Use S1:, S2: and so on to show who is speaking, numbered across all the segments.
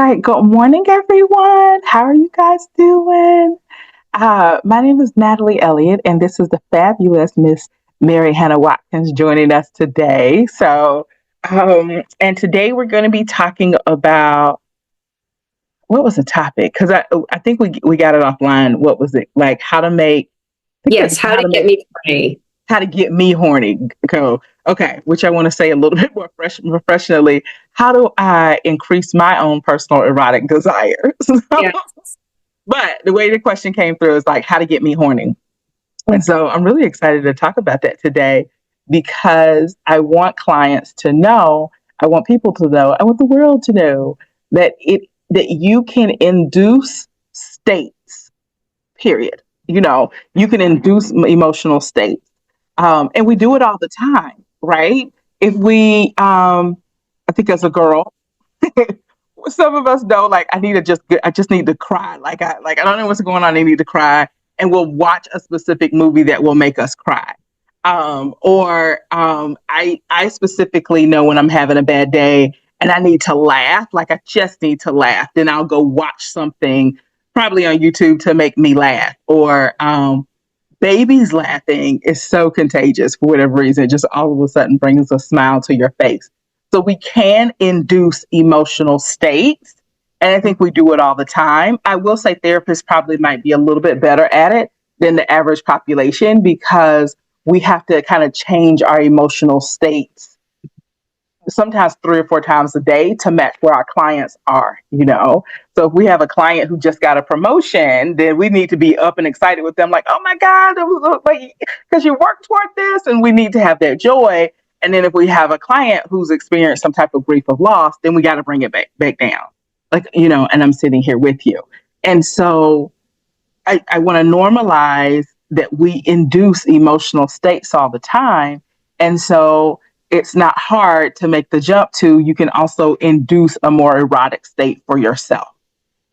S1: right. Good morning, everyone. How are you guys doing? My name is Natalie Elliott, and this is the fabulous Miss Mary Hannah Watkins joining us today. And today we're going to be talking about what was the topic? Because I think we got it offline. What was it like? How to make
S2: Yes, how to get me horny.
S1: how to get me horny. Okay, which I want to say a little bit more professionally. How do I increase my own personal erotic desires?
S2: Yeah.
S1: But the way the question came through is like how to get me horny. And so I'm really excited to talk about that today because I want clients to know, I want people to know, I want the world to know that you can induce states, period. You can induce emotional states. And we do it all the time, right? If we I think as a girl, some of us know like I just need to cry. I don't know what's going on, I need to cry. And we'll watch a specific movie that will make us cry. I specifically know when I'm having a bad day and I need to laugh, like I just need to laugh, then I'll go watch something probably on YouTube to make me laugh. Or babies laughing is so contagious for whatever reason. It just all of a sudden brings a smile to your face. So we can induce emotional states. And I think we do it all the time. I will say therapists probably might be a little bit better at it than the average population because we have to kind of change our emotional states sometimes 3 or 4 times a day to match where our clients are. So if we have a client who just got a promotion, then we need to be up and excited with them, like, oh my God, it was like, because you worked toward this, and we need to have that joy. And then if we have a client who's experienced some type of grief of loss, then we got to bring it back down. And I'm sitting here with you. And so I want to normalize that we induce emotional states all the time. And so it's not hard to make the jump to, you can also induce a more erotic state for yourself.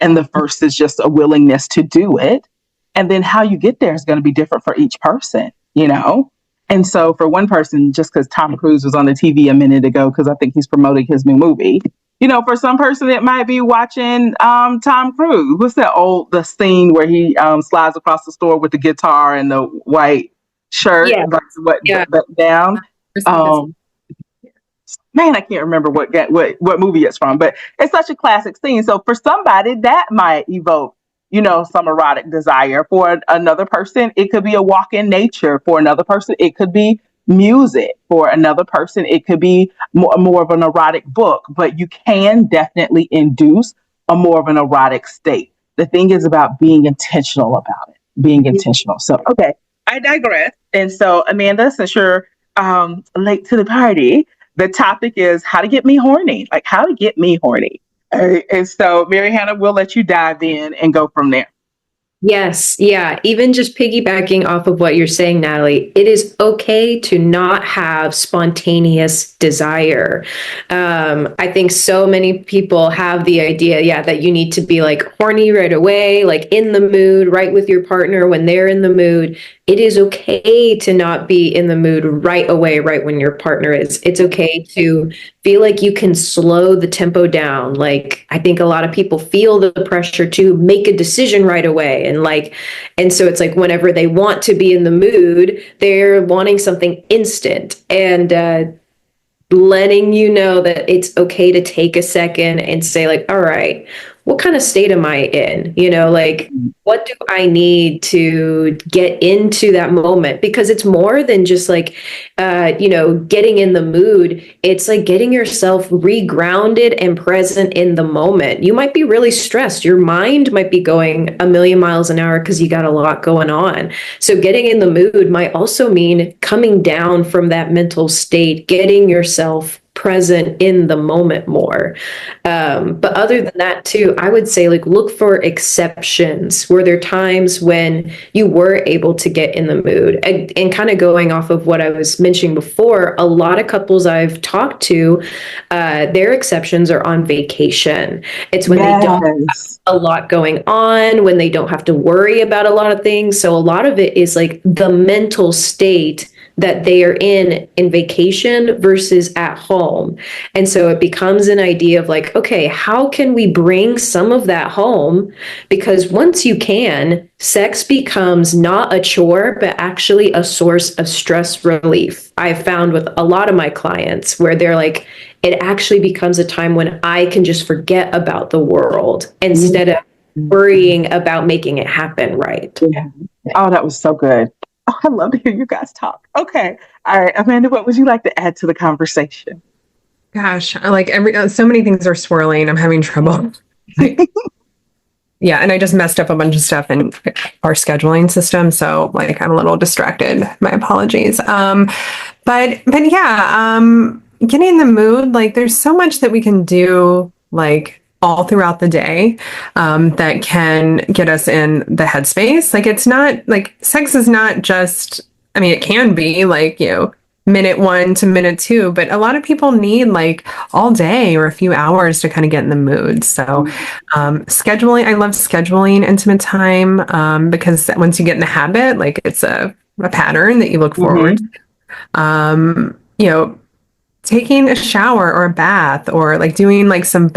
S1: And the first is just a willingness to do it. And then how you get there is going to be different for each person. And so for one person, just because Tom Cruise was on the TV a minute ago, because I think he's promoting his new movie, for some person, it might be watching Tom Cruise. What's the scene where he slides across the store with the guitar and the white shirt, down? Man, I can't remember what movie it's from, but it's such a classic scene. So for somebody, that might evoke, some erotic desire. For another person, it could be a walk in nature. For another person, it could be music. For another person, it could be more of an erotic book. But you can definitely induce a more of an erotic state. The thing is about being intentional about it, being intentional. So, okay, I digress. And so, Amanda, since you're late to the party, the topic is how to get me horny, like how to get me horny. And so, Mary Hannah, we'll let you dive in and go from there.
S2: Yes. Yeah. Even just piggybacking off of what you're saying, Natalie, it is okay to not have spontaneous desire. I think so many people have the idea, that you need to be like horny right away, like in the mood, right with your partner when they're in the mood. It is okay to not be in the mood right away, right when your partner is. It's okay to feel like you can slow the tempo down. Like, I think a lot of people feel the pressure to make a decision right away. And so it's like whenever they want to be in the mood, they're wanting something instant. And letting you know that it's okay to take a second and say like, all right, what kind of state am I in? What do I need to get into that moment? Because it's more than just like, getting in the mood. It's like getting yourself regrounded and present in the moment. You might be really stressed. Your mind might be going a million miles an hour because you got a lot going on. So getting in the mood might also mean coming down from that mental state, getting yourself present in the moment more. But other than that too, I would say like look for exceptions. Were there times when you were able to get in the mood? And kind of going off of what I was mentioning before, a lot of couples I've talked to, their exceptions are on vacation. It's when they don't have a lot going on, when they don't have to worry about a lot of things. So a lot of it is like the mental state that they are in vacation versus at home. And so it becomes an idea of like, okay, how can we bring some of that home? Because once you can, sex becomes not a chore, but actually a source of stress relief. I've found with a lot of my clients where they're like, it actually becomes a time when I can just forget about the world instead of worrying about making it happen right.
S1: Yeah. Oh, that was so good. Oh, I love to hear you guys talk. Okay. All right. Amanda, what would you like to add to the conversation?
S3: Gosh, like so many things are swirling. I'm having trouble. Like, yeah, and I just messed up a bunch of stuff in our scheduling system, so like I'm a little distracted. My apologies. But yeah, getting in the mood. Like, there's so much that we can do, like all throughout the day, that can get us in the headspace. Like, it's not like sex is not just. I mean, it can be like, minute 1 to minute 2, but a lot of people need like all day or a few hours to kind of get in the mood. So, scheduling, I love scheduling intimate time, because once you get in the habit, like it's a pattern that you look forward to. Taking a shower or a bath or like doing like some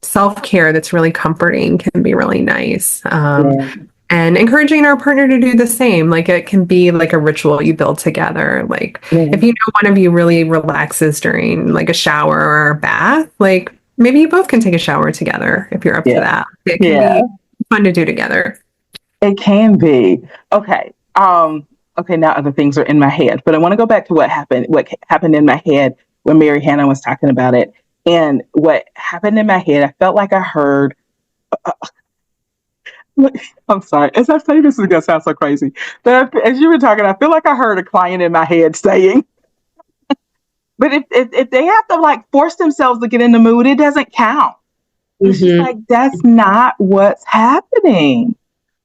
S3: self-care that's really comforting can be really nice. And encouraging our partner to do the same. Like, it can be like a ritual you build together. Like, if you know one of you really relaxes during like a shower or a bath, like maybe you both can take a shower together if you're up to that. It can be fun to do together.
S1: It can be. Okay. Okay, now other things are in my head, but I want to go back to what happened in my head when Mary Hannah was talking about it. And what happened in my head, I felt like I heard I'm sorry. As I say this is going to sound so crazy. But as you were talking, I feel like I heard a client in my head saying, but if they have to like force themselves to get in the mood, it doesn't count. It's just like, that's not what's happening.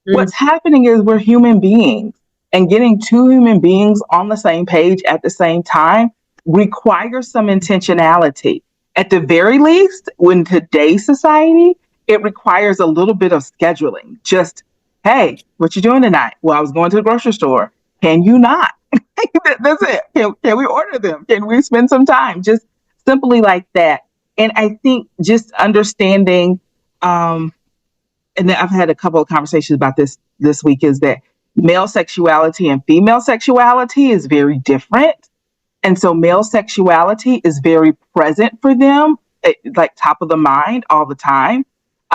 S1: What's happening is we're human beings, and getting two human beings on the same page at the same time requires some intentionality. At the very least, in today's society, it requires a little bit of scheduling. Just, hey, what you doing tonight? Well, I was going to the grocery store. Can you not? That's it. Can we order them? Can we spend some time? Just simply like that. And I think just understanding, and then I've had a couple of conversations about this week, is that male sexuality and female sexuality is very different. And so male sexuality is very present for them, like top of the mind all the time.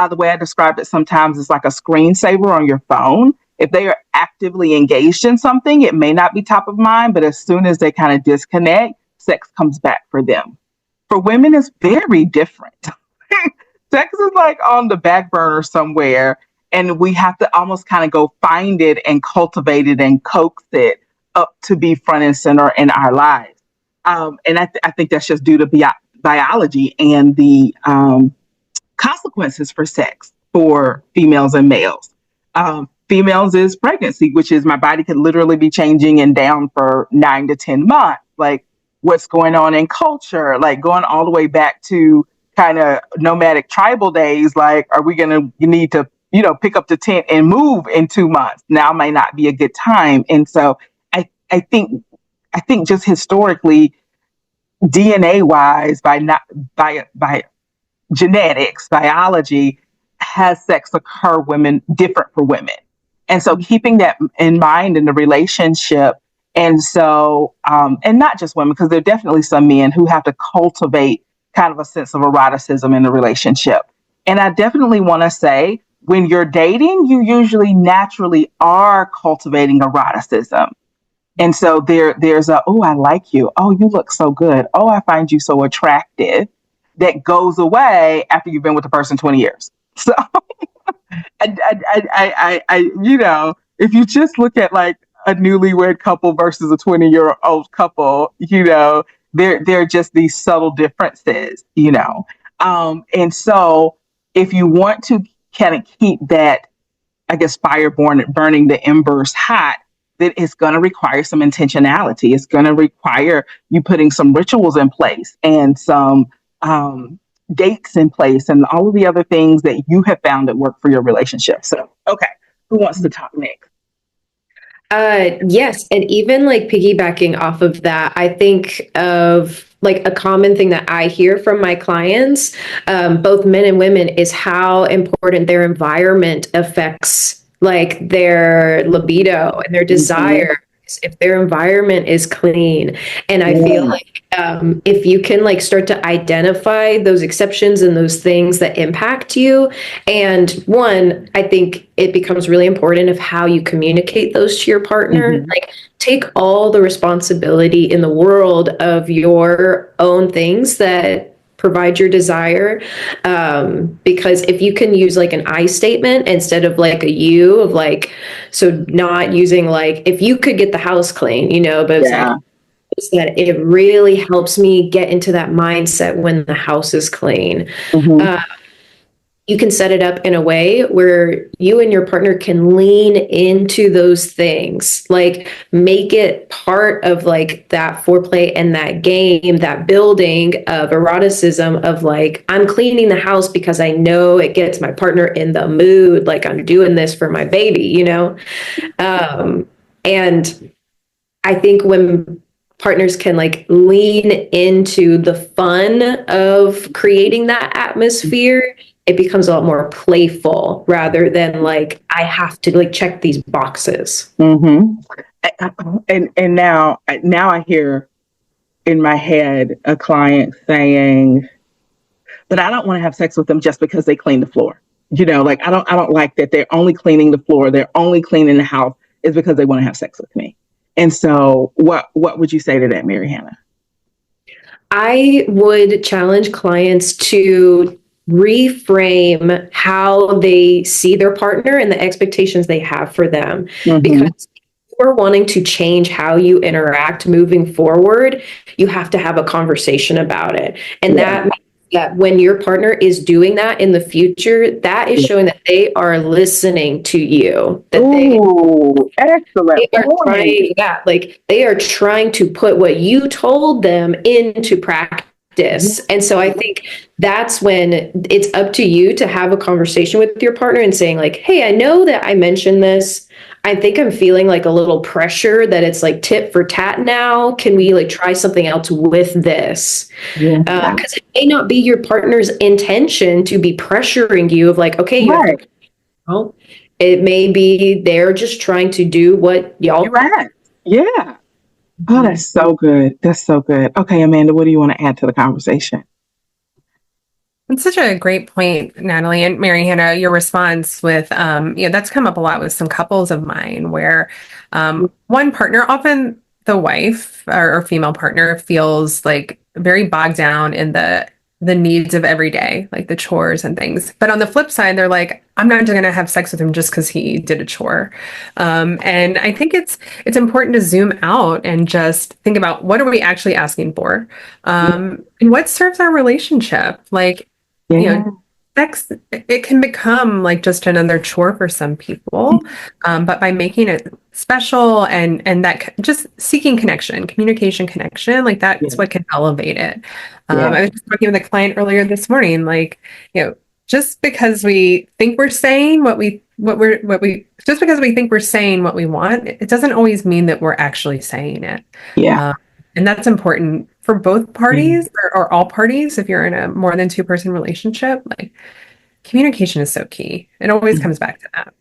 S1: The way I describe it sometimes is like a screensaver on your phone. If they are actively engaged in something, it may not be top of mind, but as soon as they kind of disconnect, sex comes back for them. For women, it's very different. Sex is like on the back burner somewhere, and we have to almost kind of go find it and cultivate it and coax it up to be front and center in our lives. And I think that's just due to biology and the consequences for sex for females and males. Females is pregnancy, which is my body could literally be changing and down for 9 to 10 months. Like, what's going on in culture, like going all the way back to kind of nomadic tribal days. Like, are we going to need to, pick up the tent and move in 2 months? Now may not be a good time. And so I think just historically, DNA wise, by genetics, biology, has sex occur different for women. And so keeping that in mind in the relationship. And so, and not just women, because there are definitely some men who have to cultivate kind of a sense of eroticism in the relationship. And I definitely want to say, when you're dating, you usually naturally are cultivating eroticism. And so there's oh, I like you. Oh, you look so good. Oh, I find you so attractive. That goes away after you've been with the person 20 years. So, if you just look at like a newlywed couple versus a 20-year-old couple, there are just these subtle differences, And so if you want to kind of keep that, I guess, fire burning the embers hot, that it's going to require some intentionality. It's going to require you putting some rituals in place and some dates in place and all of the other things that you have found that work for your relationship. So, okay, who wants to talk next?
S2: Yes, and even like piggybacking off of that, I think of like a common thing that I hear from my clients, both men and women, is how important their environment affects like their libido and their
S1: Mhm.
S2: desire. If their environment is clean, and I feel
S1: Yeah.
S2: like if you can like start to identify those exceptions and those things that impact you, and one, I think it becomes really important of how you communicate those to your partner.
S1: Mhm.
S2: Like, take all the responsibility in the world of your own things that provide your desire. Because if you can use like an I statement instead of like a you, of like, so not using like, if you could get the house clean, but it's like,
S1: Yeah.
S2: is that it really helps me get into that mindset when the house is clean.
S1: Mhm.
S2: Uh, you can set it up in a way where you and your partner can lean into those things, like make it part of like that foreplay and that game, that building of eroticism of like, I'm cleaning the house because I know it gets my partner in the mood, like I'm doing this for my baby. And I think when partners can like lean into the fun of creating that atmosphere, it becomes a lot more playful rather than like I have to like check these boxes.
S1: Mhm. And now I hear in my head a client saying, but I don't want to have sex with them just because they clean the floor. Like I don't like that they're only cleaning the floor, they're only cleaning the house is because they want to have sex with me. And so what would you say to that, Mary Hannah?
S2: I would challenge clients to reframe how they see their partner and the expectations they have for them.
S1: Mm-hmm.
S2: Because if you're wanting to change how you interact moving forward, you have to have a conversation about it. And
S1: Yeah.
S2: that means that when your partner is doing that in the future, that is
S1: Yeah.
S2: showing that they are listening to you, that
S1: Ooh,
S2: they
S1: excellent
S2: are
S1: point.
S2: trying, yeah, like they are trying to put what you told them into practice.
S1: Yeah.
S2: And so I think that's when it's up to you to have a conversation with your partner and saying, like, hey, I know that I mentioned this. I think I'm feeling like a little pressure that it's like tit for tat now. Can we like try something else with this?
S1: Yeah.
S2: Because it may not be your partner's intention to be pressuring you of like, okay, you have to
S1: Right.
S2: go. It may be they're just trying to do what
S1: You're
S2: y'all.
S1: right. Yeah. Oh, that's so good. That's so good. Okay, Amanda, what do you want to add to the conversation?
S3: It's such a great point, Natalie and Mary Hannah. Your response with, that's come up a lot with some couples of mine where one partner, often the wife or female partner, feels like very bogged down in the needs of every day, like the chores and things. But on the flip side, they're like, I'm not going to have sex with him just because he did a chore. And I think it's important to zoom out and just think about what are we actually asking for, and what serves our relationship. Like, you know,
S1: Yeah.
S3: sex, it can become like just another chore for some people. But by making it special and just seeking connection, communication connection, like that's
S1: Yeah.
S3: what can elevate it.
S1: Yeah.
S3: I was just talking with a client earlier this morning, like, just because we think we're saying just because we think we're saying what we want, it doesn't always mean that we're actually saying it.
S1: Yeah.
S3: Um, and that's important for both
S1: Yeah.
S3: parties or all parties. If you're in a more than two-person relationship, like communication is so key. It always comes back to that.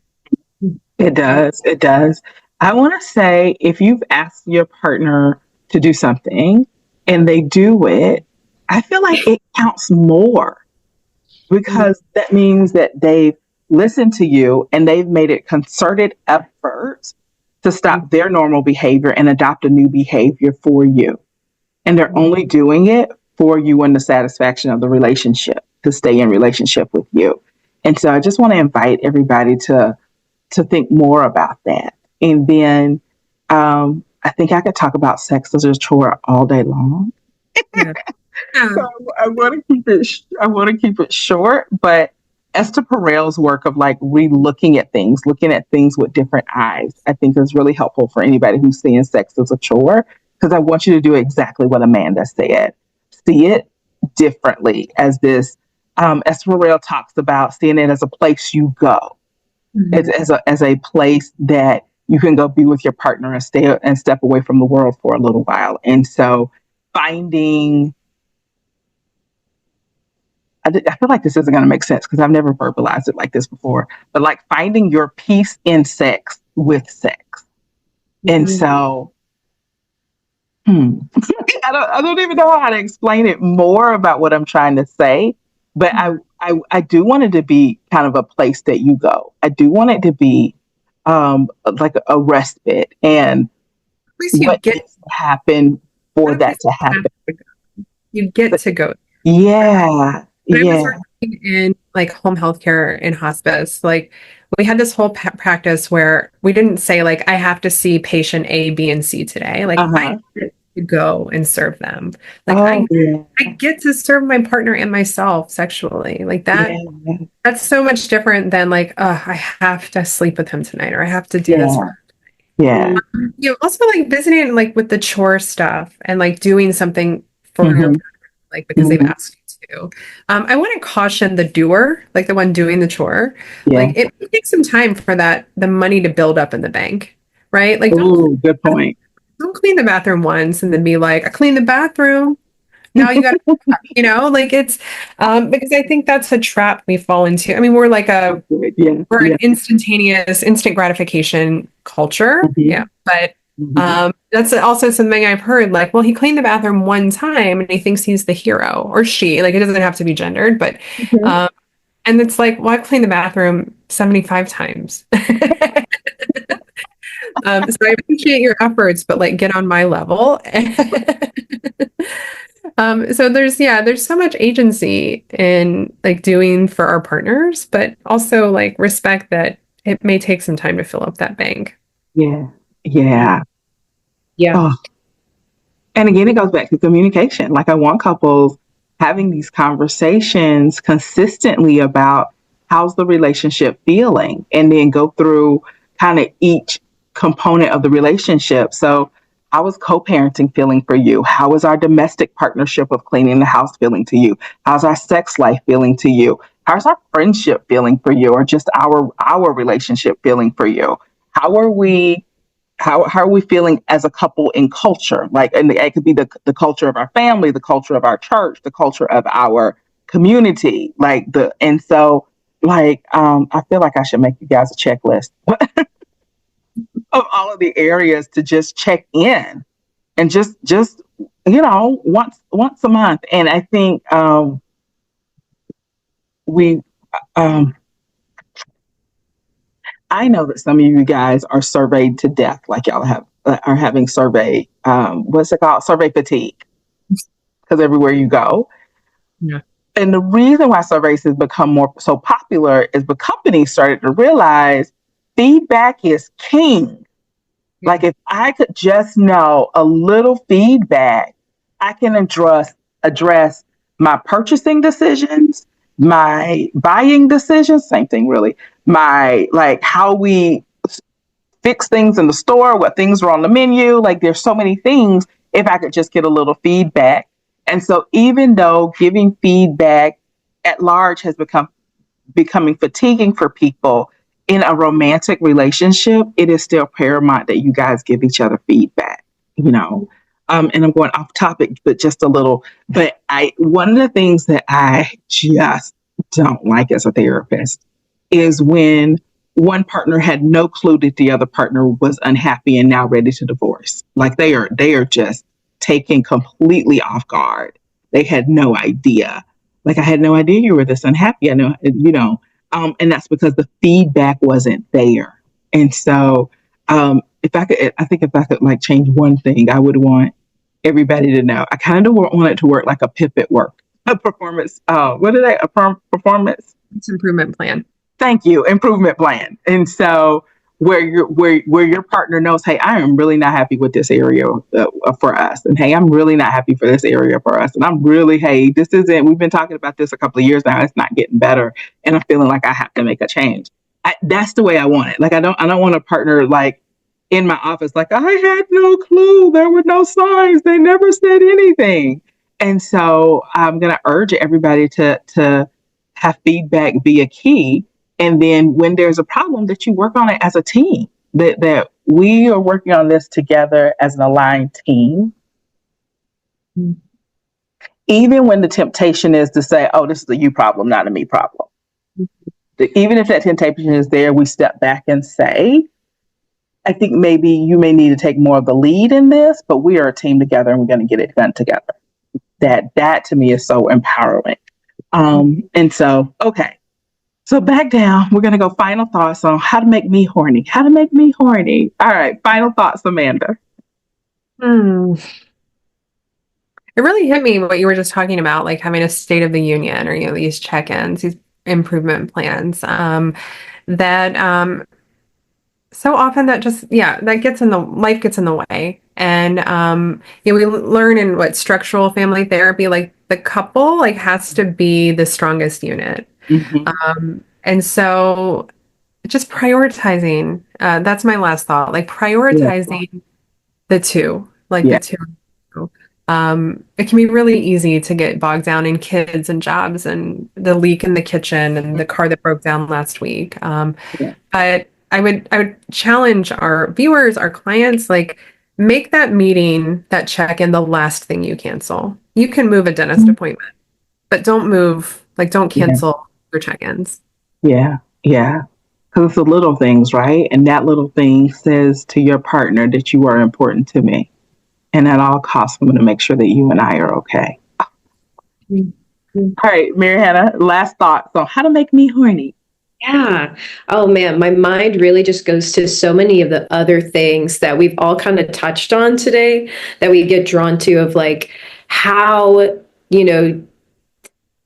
S1: It does. It does. I want to say if you've asked your partner to do something and they do it, I feel like it counts more because that means that they've listened to you and they've made a concerted effort to stop their normal behavior and adopt a new behavior for you. And they're only doing it for you and the satisfaction of the relationship to stay in relationship with you. And so I just want to invite everybody to think more about that. And then I think I could talk about sex as a chore all day long.
S3: Yeah. Yeah.
S1: So I want to keep it. I want to keep it short. But Esther Perel's work of like re-looking at things, looking at things with different eyes, I think is really helpful for anybody who's seeing sex as a chore. Because I want you to do exactly what Amanda said. See it differently as this. Esther Perel talks about seeing it as a place you go,
S2: Mhm.
S1: as a place that you can go be with your partner and step away from the world for a little while. And so finding, I feel like this isn't going to make sense because I've never verbalized it like this before, but like finding your peace in sex with sex. And so, I don't even know how to explain it more about what I'm trying to say, but I do want it to be kind of a place that you go. I do want it to be like a respite, and
S3: At least you
S1: what
S3: get
S1: needs to happen for that to happen.
S3: you get to go.
S1: Yeah,
S3: When I was
S1: yeah,
S3: working in like home healthcare in hospice, like we had this whole practice where we didn't say like I have to see patient A, B, and C today. Like I get to go and serve them. Like
S1: oh yeah,
S3: I get to serve my partner and myself sexually. Like that.
S1: yeah,
S3: That's so much different than like, I have to sleep with him tonight or I have to do this.
S1: yeah, yeah.
S3: You know, also like visiting like with the chore stuff and like doing something for your
S1: Mm-hmm,
S3: like because they've
S1: mm-hmm,
S3: asked you to. I want to caution the doer, like the one doing the chore.
S1: yeah.
S3: Like it takes some time for the money to build up in the bank, right? Like
S1: Ooh, good point.
S3: don't clean the bathroom once and then be like, I cleaned the bathroom. Now you got to, like it's because I think that's a trap we fall into. I mean,
S1: Yeah,
S3: we're
S1: yeah.
S3: an instant gratification culture.
S1: Mm-hmm,
S3: Yeah. But
S1: mm-hmm,
S3: that's also something I've heard like, well, he cleaned the bathroom one time and he thinks he's the hero or she, like it doesn't have to be gendered, but
S1: mm-hmm.
S3: and it's like, well, I've cleaned the bathroom 75 times. So I appreciate your efforts, but like get on my level. So there's so much agency in like doing for our partners, but also like respect that it may take some time to fill up that bank.
S1: Yeah, yeah.
S2: Yeah.
S1: Oh, and again, it goes back to communication. Like I want couples having these conversations consistently about how's the relationship feeling, and then go through kind of each component of the relationship. So how is co-parenting feeling for you? How is our domestic partnership of cleaning the house feeling to you? How's our sex life feeling to you? How's our friendship feeling for you, or just our relationship feeling for you? How are we how are we feeling as a couple in culture? Like, and it could be the culture of our family, the culture of our church, the culture of our community. And so I feel like I should make you guys a checklist of all of the areas to just check in, and just once a month. And I think we I know that some of you guys are surveyed to death, like y'all are having survey, what's it called? Survey fatigue, because everywhere you go.
S3: Yeah.
S1: And the reason why surveys has become so popular is because companies started to realize feedback is king.
S3: Yeah.
S1: Like if I could just know a little feedback, I can address my purchasing decisions, my buying decisions, same thing really, my like how we fix things in the store, what things are on the menu. Like there's so many things if I could just get a little feedback. And so even though giving feedback at large has becoming fatiguing for people in a romantic relationship, it is still paramount that you guys give each other feedback, you know. And I'm going off topic, but just a little. But one of the things that I just don't like as a therapist is when one partner had no clue that the other partner was unhappy and now ready to divorce. Like they are just taken completely off guard. They had no idea. Like I had no idea you were this unhappy. I know, and that's because the feedback wasn't there. And so, if I could like change one thing, I would want everybody to know. I kind of want it to work like a PIP at work, a performance. What is that? A performance
S3: It's improvement plan.
S1: Thank you, improvement plan. And so where your partner knows, hey, I am really not happy with this area for us, and hey, I'm really not happy for this area for us, and I'm really, hey, this isn't. We've been talking about this a couple of years now. It's not getting better, and I'm feeling like I have to make a change. That's the way I want it. Like I don't want a partner like in my office like I had no clue. There were no signs. They never said anything. And so I'm gonna urge everybody to have feedback be a key. And then when there's a problem, that you work on it as a team, that we are working on this together as an aligned team. Even when the temptation is to say, oh, this is a you problem, not a me problem. Even if that temptation is there, we step back and say, I think maybe you may need to take more of the lead in this, but we are a team together and we're going to get it done together. That to me is so empowering. And so, okay. So back down, we're going to go final thoughts on how to make me horny. How to make me horny. All right. Final thoughts, Amanda.
S3: It really hit me what you were just talking about, like having a state of the union or, these check-ins, these improvement plans, that, so often that just, that life gets in the way. And, we learn in structural family therapy, like the couple, like has to be the strongest unit. And so just prioritizing, that's my last thought, like prioritizing the two, the two. It can be really easy to get bogged down in kids and jobs and the leak in the kitchen and the car that broke down last week. But I would challenge our viewers, our clients, like make that meeting, that check-in the last thing you cancel. You can move a dentist appointment, but don't cancel your check-ins.
S1: Yeah. Because it's the little things, right? And that little thing says to your partner that you are important to me. And at all costs, I'm going to make sure that you and I are okay. All right, Mary Hannah, last thoughts on how to make me horny.
S2: Yeah. Oh man, my mind really just goes to so many of the other things that we've all kind of touched on today that we get drawn to, of like how,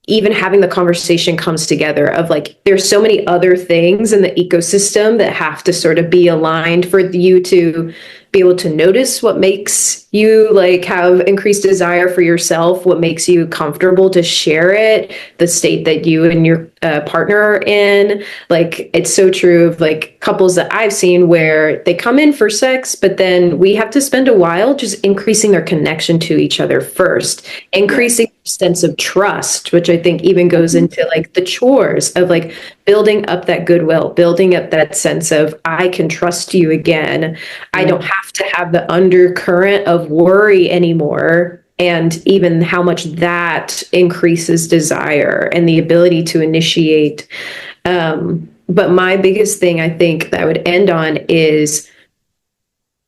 S2: even having the conversation comes together of like, there's so many other things in the ecosystem that have to sort of be aligned for you to be able to notice what makes you like have increased desire for yourself, what makes you comfortable to share it, the state that you and your partner are in. Like, it's so true of like couples that I've seen where they come in for sex, but then we have to spend a while just increasing their connection to each other first, increasing their sense of trust, which I think even goes into like the chores of like building up that goodwill, building up that sense of I can trust you again. I don't have to have the undercurrent of worry anymore. And even how much that increases desire and the ability to initiate. But my biggest thing I think that I would end on is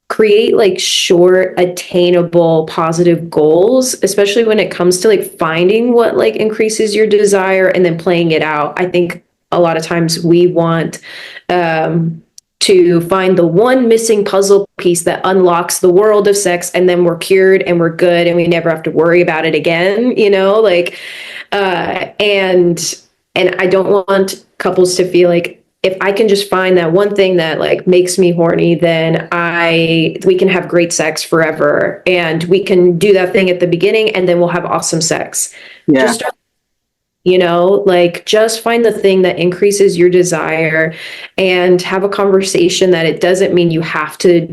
S2: create like short, attainable, positive goals, especially when it comes to like finding what like increases your desire and then playing it out. I think a lot of times we want to find the one missing puzzle piece that unlocks the world of sex, and then we're cured and we're good and we never have to worry about it again, and I don't want couples to feel like if I can just find that one thing that like makes me horny, then we can have great sex forever, and we can do that thing at the beginning and then we'll have awesome sex. Just start, just find the thing that increases your desire and have a conversation that it doesn't mean you have to,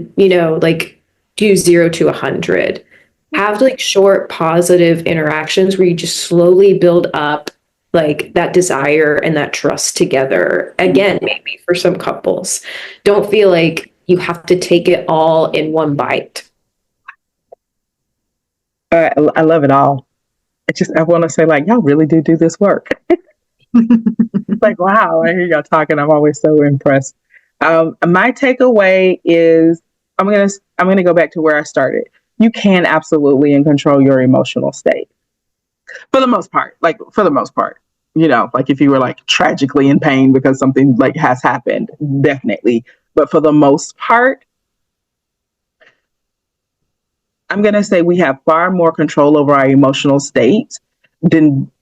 S2: do 0 to 100. Have like short positive interactions where you just slowly build up like that desire and that trust together. Again, maybe for some couples, don't feel like you have to take it all in one bite.
S1: I love it all. I want to say, like, y'all really do this work. Like, wow, I hear y'all talking. I'm always so impressed. My takeaway is I'm gonna go back to where I started. You can absolutely control your emotional state for the most part. Like if you were like tragically in pain because something like has happened, definitely. But for the most part, I'm going to say we have far more control over our emotional state than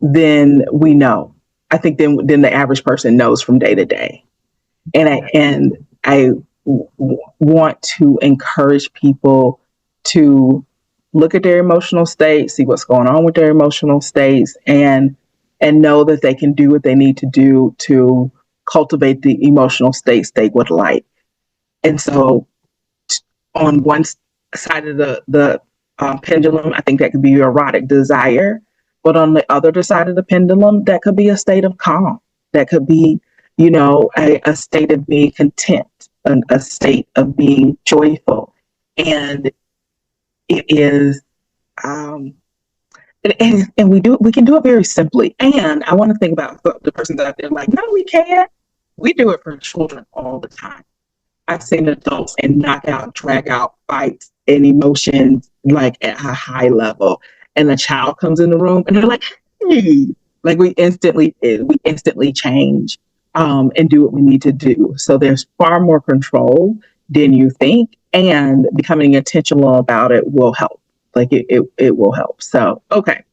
S1: we know. I think than the average person knows from day to day. And I want to encourage people to look at their emotional state, see what's going on with their emotional states, and know that they can do what they need to do to cultivate the emotional states they would like. And so on one side of the pendulum, I think that could be your erotic desire. But on the other side of the pendulum, that could be a state of calm. That could be, a state of being content, a state of being joyful. And it is, and we can do it very simply. And I want to think about the persons out there like, no, we can't. We do it for children all the time. I've seen adults and knock out, drag out fights and emotions like at a high level. And the child comes in the room and they're like, hey, like we instantly change and do what we need to do. So there's far more control than you think, and becoming intentional about it will help. Like it will help. So, okay.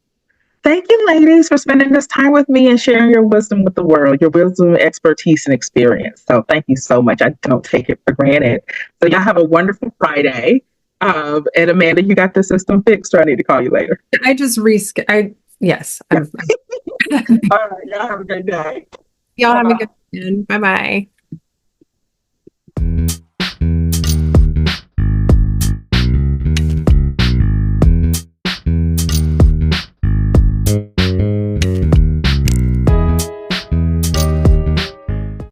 S1: Thank you, ladies, for spending this time with me and sharing your wisdom with the world, your wisdom, expertise, and experience. So thank you so much. I don't take it for granted. So y'all have a wonderful Friday. And Amanda, you got the system fixed, or I need to call you later?
S3: I just yes.
S1: All right. Y'all have a great day.
S3: Y'all have a good one. Bye-bye.